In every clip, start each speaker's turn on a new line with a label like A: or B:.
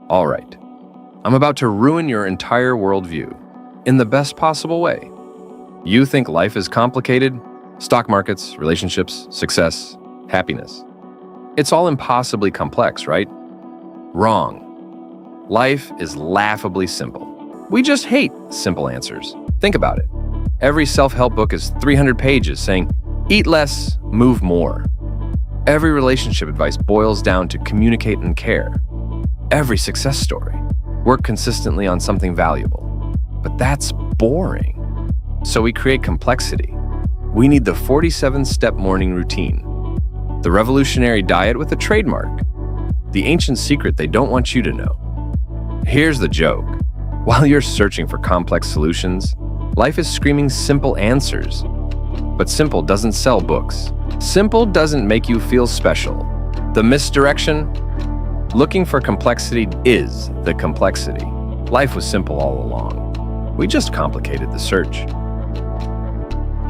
A: All right, I'm about to ruin your entire worldview in the best possible way. You think life is complicated? Stock markets, relationships, success, happiness. It's all impossibly complex, right? Wrong. Life is laughably simple. We just hate simple answers. Think about it. Every self-help book is 300 pages saying, eat less, move more. Every relationship advice boils down to communicate and care. Every success story, work consistently on something valuable. But that's boring. So we create complexity. We need the 47-step morning routine, the revolutionary diet with a trademark, the ancient secret they don't want you to know. Here's the joke. While you're searching for complex solutions, life is screaming simple answers. But simple doesn't sell books. Simple doesn't make you feel special. The misdirection? Looking for complexity is the complexity. Life was simple all along. We just complicated the search.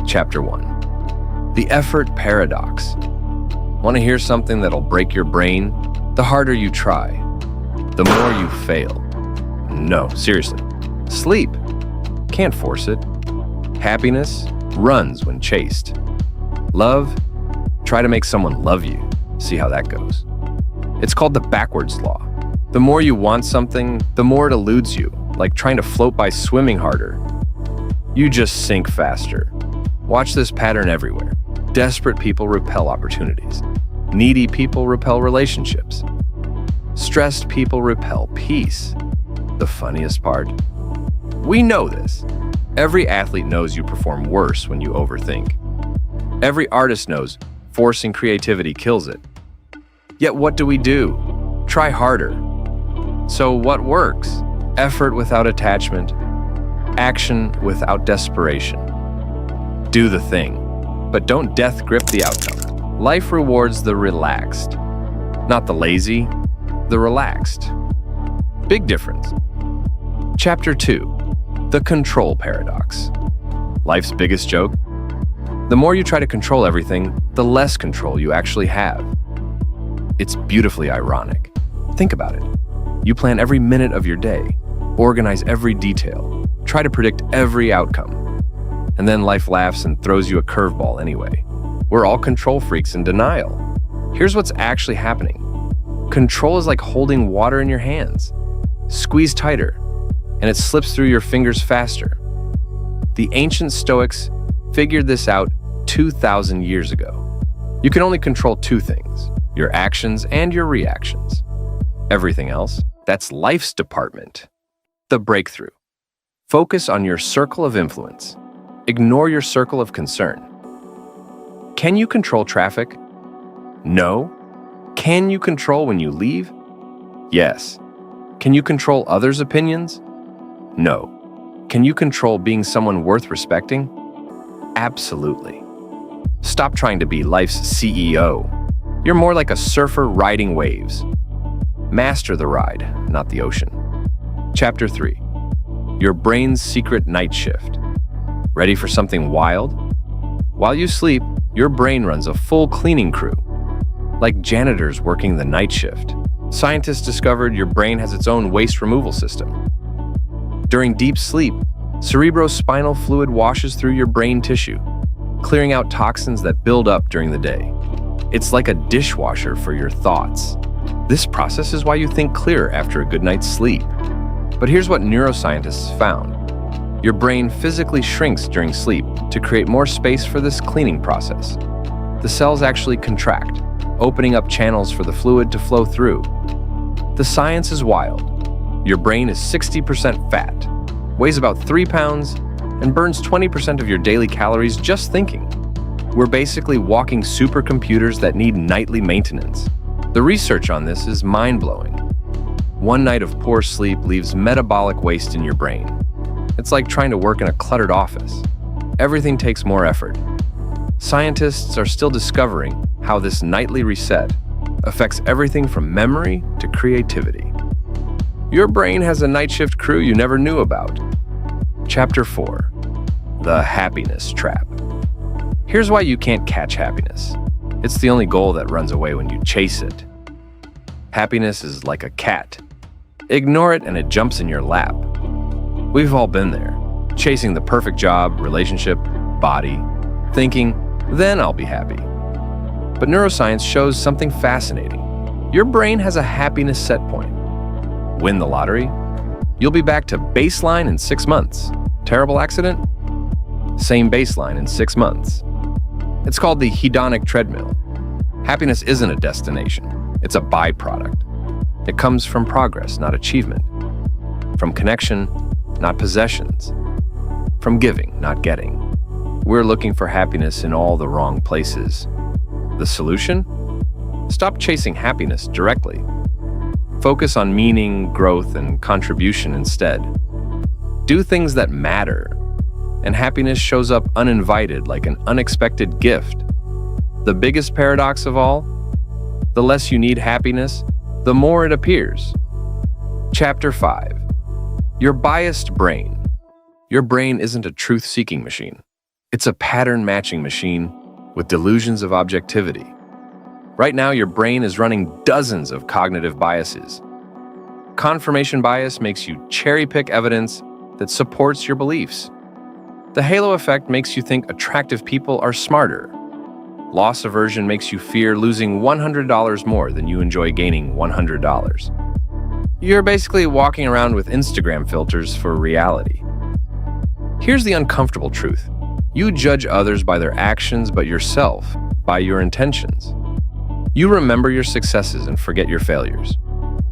A: Chapter 1. The Effort Paradox. Want to hear something that'll break your brain? The harder you try, the more you fail. No, seriously. Sleep. Can't force it. Happiness runs when chased. Love. Try to make someone love you. See how that goes. It's called the backwards law. The more you want something, the more it eludes you, like trying to float by swimming harder. You just sink faster. Watch this pattern everywhere. Desperate people repel opportunities. Needy people repel relationships. Stressed people repel peace. The funniest part? We know this. Every athlete knows you perform worse when you overthink. Every artist knows forcing creativity kills it. Yet what do? Try harder. So what works? Effort without attachment. Action without desperation. Do the thing, but don't death grip the outcome. Life rewards the relaxed, not the lazy, the relaxed. Big difference. Chapter 2. The Control Paradox. Life's biggest joke? The more you try to control everything, the less control you actually have. It's beautifully ironic. Think about it. You plan every minute of your day, organize every detail, try to predict every outcome. And then life laughs and throws you a curveball anyway. We're all control freaks in denial. Here's what's actually happening. Control is like holding water in your hands. Squeeze tighter, and it slips through your fingers faster. The ancient Stoics figured this out 2,000 years ago. You can only control two things, your actions and your reactions. Everything else, that's life's department. The breakthrough. Focus on your circle of influence. Ignore your circle of concern. Can you control traffic? No. Can you control when you leave? Yes. Can you control others' opinions? No. Can you control being someone worth respecting? Absolutely. Stop trying to be life's CEO. You're more like a surfer riding waves. Master the ride, not the ocean. Chapter 3. Your brain's secret night shift. Ready for something wild? While you sleep, your brain runs a full cleaning crew. Like janitors working the night shift. Scientists discovered your brain has its own waste removal system. During deep sleep, cerebrospinal fluid washes through your brain tissue, clearing out toxins that build up during the day. It's like a dishwasher for your thoughts. This process is why you think clearer after a good night's sleep. But here's what neuroscientists found. Your brain physically shrinks during sleep to create more space for this cleaning process. The cells actually contract, opening up channels for the fluid to flow through. The science is wild. Your brain is 60% fat, weighs about 3 pounds, and burns 20% of your daily calories just thinking. We're basically walking supercomputers that need nightly maintenance. The research on this is mind-blowing. One night of poor sleep leaves metabolic waste in your brain. It's like trying to work in a cluttered office. Everything takes more effort. Scientists are still discovering how this nightly reset affects everything from memory to creativity. Your brain has a night shift crew you never knew about. Chapter 4. The Happiness Trap. Here's why you can't catch happiness. It's the only goal that runs away when you chase it. Happiness is like a cat. Ignore it and it jumps in your lap. We've all been there, chasing the perfect job, relationship, body, thinking, then I'll be happy. But neuroscience shows something fascinating. Your brain has a happiness set point. Win the lottery, you'll be back to baseline in 6 months. Terrible accident? Same baseline in 6 months. It's called the hedonic treadmill. Happiness isn't a destination, it's a byproduct. It comes from progress, not achievement. From connection, not possessions. From giving, not getting. We're looking for happiness in all the wrong places. The solution? Stop chasing happiness directly. Focus on meaning, growth, and contribution instead. Do things that matter, and happiness shows up uninvited like an unexpected gift. The biggest paradox of all? The less you need happiness, the more it appears. Chapter 5. Your biased brain. Your brain isn't a truth-seeking machine. It's a pattern-matching machine with delusions of objectivity. Right now, your brain is running dozens of cognitive biases. Confirmation bias makes you cherry-pick evidence that supports your beliefs. The halo effect makes you think attractive people are smarter. Loss aversion makes you fear losing $100 more than you enjoy gaining $100. You're basically walking around with Instagram filters for reality. Here's the uncomfortable truth. You judge others by their actions, but yourself by your intentions. You remember your successes and forget your failures.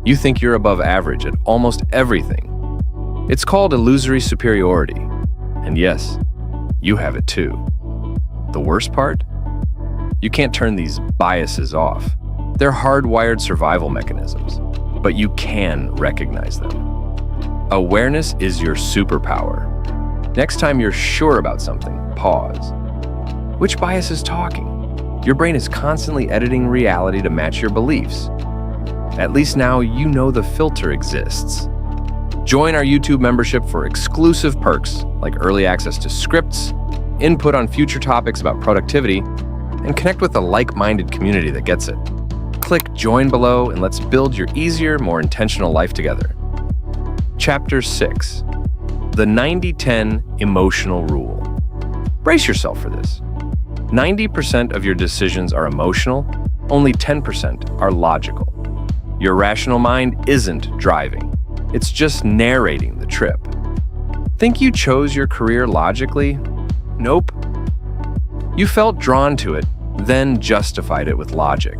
A: You think you're above average at almost everything. It's called illusory superiority. And yes, you have it too. The worst part? You can't turn these biases off. They're hardwired survival mechanisms, but you can recognize them. Awareness is your superpower. Next time you're sure about something, pause. Which bias is talking? Your brain is constantly editing reality to match your beliefs. At least now you know the filter exists. Join our YouTube membership for exclusive perks like early access to scripts, input on future topics about productivity, and connect with a like-minded community that gets it. Click join below and let's build your easier, more intentional life together. Chapter 6. The 90-10 emotional rule. Brace yourself for this. 90% of your decisions are emotional, only 10% are logical. Your rational mind isn't driving. It's just narrating the trip. Think you chose your career logically? Nope. You felt drawn to it, then justified it with logic.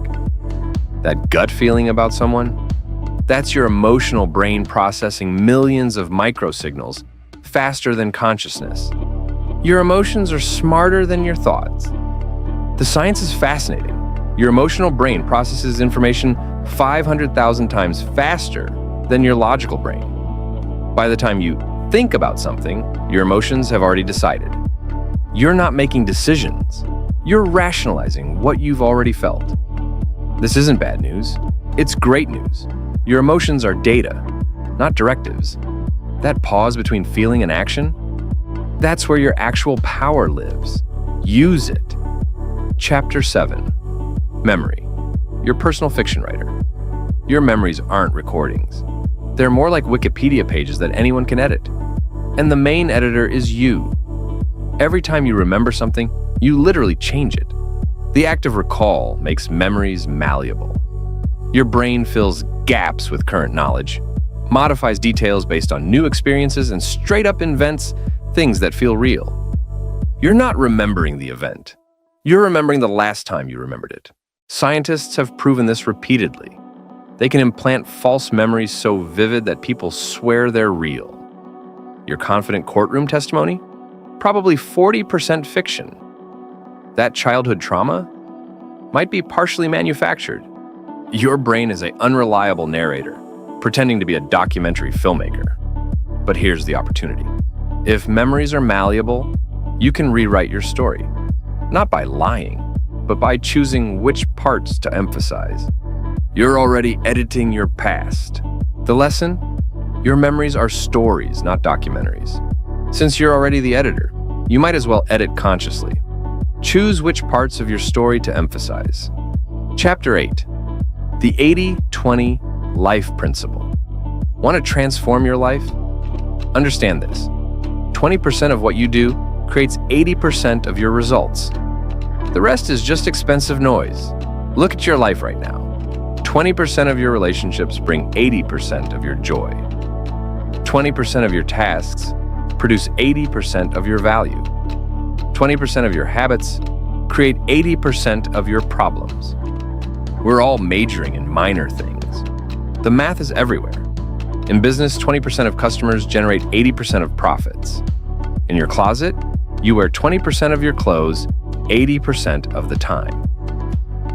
A: That gut feeling about someone? That's your emotional brain processing millions of microsignals faster than consciousness. Your emotions are smarter than your thoughts. The science is fascinating. Your emotional brain processes information 500,000 times faster than your logical brain. By the time you think about something, your emotions have already decided. You're not making decisions. You're rationalizing what you've already felt. This isn't bad news. It's great news. Your emotions are data, not directives. That pause between feeling and action, that's where your actual power lives. Use it. Chapter 7. Memory. Your personal fiction writer. Your memories aren't recordings. They're more like Wikipedia pages that anyone can edit. And the main editor is you. Every time you remember something, you literally change it. The act of recall makes memories malleable. Your brain fills gaps with current knowledge, modifies details based on new experiences, and straight up invents things that feel real. You're not remembering the event. You're remembering the last time you remembered it. Scientists have proven this repeatedly. They can implant false memories so vivid that people swear they're real. Your confident courtroom testimony? Probably 40% fiction. That childhood trauma might be partially manufactured. Your brain is an unreliable narrator, pretending to be a documentary filmmaker. But here's the opportunity. If memories are malleable, you can rewrite your story. Not by lying, but by choosing which parts to emphasize. You're already editing your past. The lesson? Your memories are stories, not documentaries. Since you're already the editor, you might as well edit consciously. Choose which parts of your story to emphasize. Chapter 8. The 80-20 Life Principle. Want to transform your life? Understand this. 20% of what you do creates 80% of your results. The rest is just expensive noise. Look at your life right now. 20% of your relationships bring 80% of your joy. 20% of your tasks produce 80% of your value. 20% of your habits create 80% of your problems. We're all majoring in minor things. The math is everywhere. In business, 20% of customers generate 80% of profits. In your closet, you wear 20% of your clothes 80% of the time.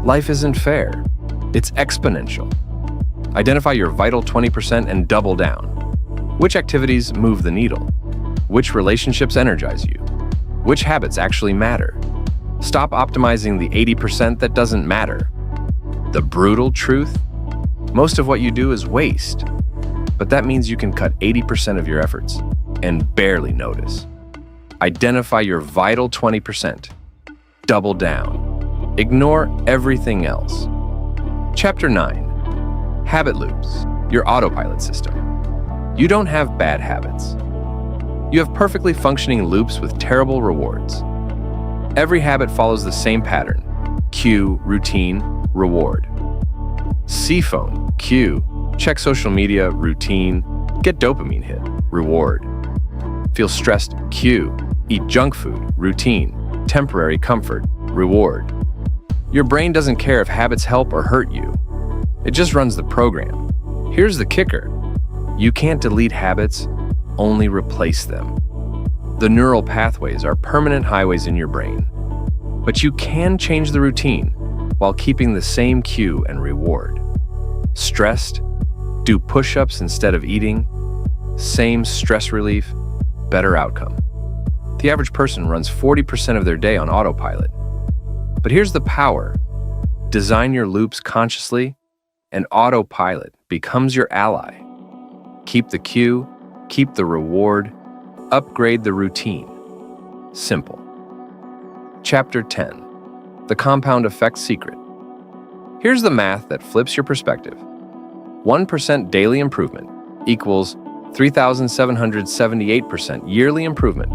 A: Life isn't fair. It's exponential. Identify your vital 20% and double down. Which activities move the needle? Which relationships energize you? Which habits actually matter? Stop optimizing the 80% that doesn't matter. The brutal truth? Most of what you do is waste. But that means you can cut 80% of your efforts and barely notice. Identify your vital 20%. Double down. Ignore everything else. Chapter 9. Habit loops, your autopilot system. You don't have bad habits. You have perfectly functioning loops with terrible rewards. Every habit follows the same pattern: cue, routine, reward. See phone, cue. Check social media, routine. Get dopamine hit, reward. Feel stressed, cue. Eat junk food, routine. Temporary comfort, reward. Your brain doesn't care if habits help or hurt you. It just runs the program. Here's the kicker. You can't delete habits, only replace them. The neural pathways are permanent highways in your brain. But you can change the routine while keeping the same cue and reward. Stressed? Do push-ups instead of eating. Same stress relief, better outcome. The average person runs 40% of their day on autopilot. But here's the power. Design your loops consciously, and autopilot becomes your ally. Keep the cue, keep the reward, upgrade the routine. Simple. Chapter 10. The compound effect secret. Here's the math that flips your perspective. 1% daily improvement equals 3,778% yearly improvement.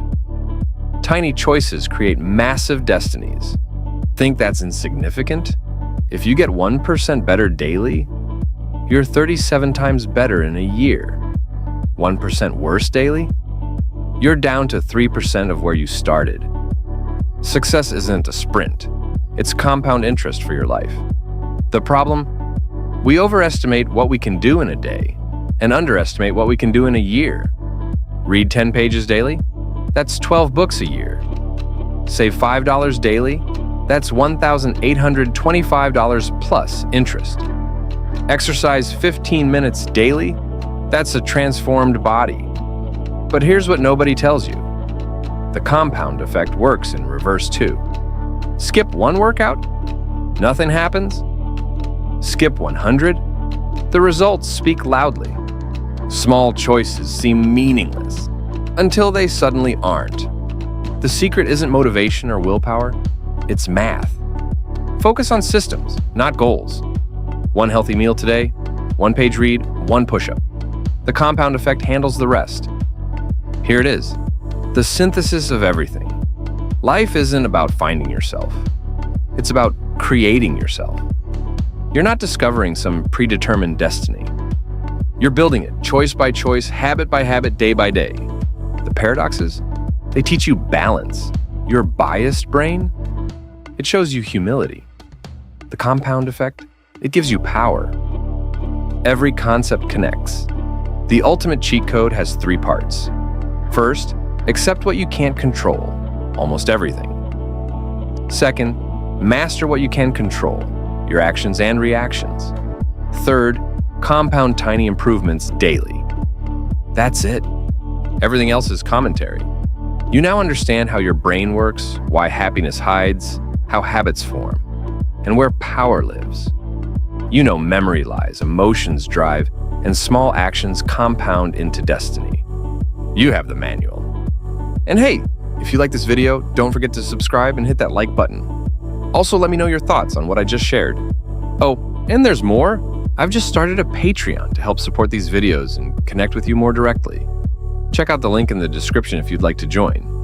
A: Tiny choices create massive destinies. Think that's insignificant? If you get 1% better daily, you're 37 times better in a year. 1% worse daily? You're down to 3% of where you started. Success isn't a sprint. It's compound interest for your life. The problem? We overestimate what we can do in a day and underestimate what we can do in a year. Read 10 pages daily? That's 12 books a year. Save $5 daily? That's $1,825 plus interest. Exercise 15 minutes daily? That's a transformed body. But here's what nobody tells you. The compound effect works in reverse too. Skip one workout? Nothing happens? Skip 100? The results speak loudly. Small choices seem meaningless until they suddenly aren't. The secret isn't motivation or willpower, it's math. Focus on systems, not goals. One healthy meal today, one page read, one push-up. The compound effect handles the rest. Here it is, the synthesis of everything. Life isn't about finding yourself. It's about creating yourself. You're not discovering some predetermined destiny. You're building it choice by choice, habit by habit, day by day. The paradoxes? They teach you balance. Your biased brain? It shows you humility. The compound effect? It gives you power. Every concept connects. The ultimate cheat code has 3 parts. First, accept what you can't control, almost everything. Second, master what you can control, your actions and reactions. Third, compound tiny improvements daily. That's it. Everything else is commentary. You now understand how your brain works, why happiness hides, how habits form, and where power lives. You know memory lies, emotions drive, and small actions compound into destiny. You have the manual. And hey, if you like this video, don't forget to subscribe and hit that like button. Also, let me know your thoughts on what I just shared. Oh, and there's more. I've just started a Patreon to help support these videos and connect with you more directly. Check out the link in the description if you'd like to join.